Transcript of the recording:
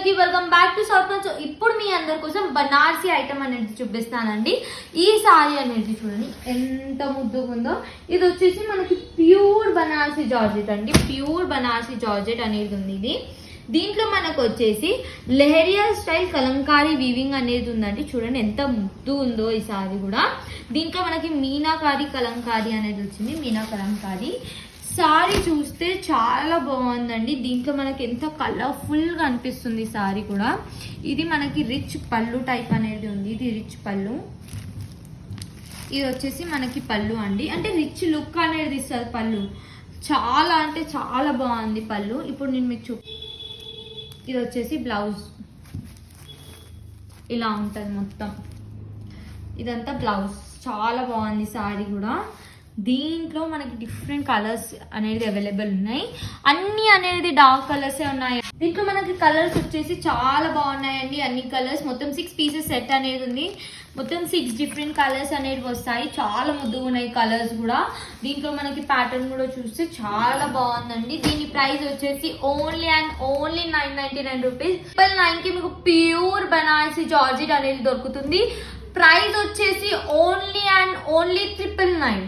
అందరికి welcome back to south. So ఇప్పుడు మీ అందరి కోసం బనారసి ఐటమ్ అనేది చూపిస్తానండి. ఈ సారీ అనేది చూడండి ఎంత ముద్దుగా ఉందో. ఇది వచ్చేసి మనకి ప్యూర్ బనారసి జార్జెట్ అండి. ప్యూర్ బనారసి జార్జెట్ అనేది ఉంది. ఇది దీంట్లో మనకు వచ్చేసి లెహరియా స్టైల్ కలంకారీ వీవింగ్ అనేది ఉందండి. చూడండి ఎంత ముద్దు ఉందో ఈ సారీ కూడా. దీంట్లో మనకి మీనాకారి కలంకారీ అనేది వచ్చింది. మీనా కలంకారీ సారీ చూస్తే చాలా బాగుందండి. దీంట్లో మనకి ఎంత కలర్ఫుల్గా అనిపిస్తుంది సారీ కూడా. ఇది మనకి రిచ్ పళ్ళు టైప్ అనేది ఉంది. ఇది రిచ్ పళ్ళు. ఇది వచ్చేసి మనకి పళ్ళు అండి. అంటే రిచ్ లుక్ అనేది ఇస్తుంది పళ్ళు. చాలా అంటే చాలా బాగుంది పళ్ళు. ఇప్పుడు నేను మీకు ఇది వచ్చేసి బ్లౌజ్ ఇలా ఉంటుంది మొత్తం. ఇదంతా బ్లౌజ్. చాలా బాగుంది సారీ కూడా. దీంట్లో మనకి డిఫరెంట్ కలర్స్ అనేది అవైలబుల్ ఉన్నాయి. అన్ని అనేది డార్క్ కలర్సే ఉన్నాయి. దీంట్లో మనకి కలర్స్ వచ్చేసి చాలా బాగున్నాయండి. అన్ని కలర్స్ మొత్తం 6 పీసెస్ సెట్ అనేది ఉంది. మొత్తం 6 డిఫరెంట్ కలర్స్ అనేవి వస్తాయి. చాలా ముద్దుగా ఉన్నాయి కలర్స్ కూడా. దీంట్లో మనకి ప్యాటర్న్ కూడా చూస్తే చాలా బాగుందండి. దీని ప్రైస్ వచ్చేసి ఓన్లీ అండ్ ఓన్లీ 999 రూపీస్. 999కి మీకు ప్యూర్ బనారసి జార్జెట్ అనేది దొరుకుతుంది. ప్రైస్ వచ్చేసి ఓన్లీ అండ్ ఓన్లీ 999.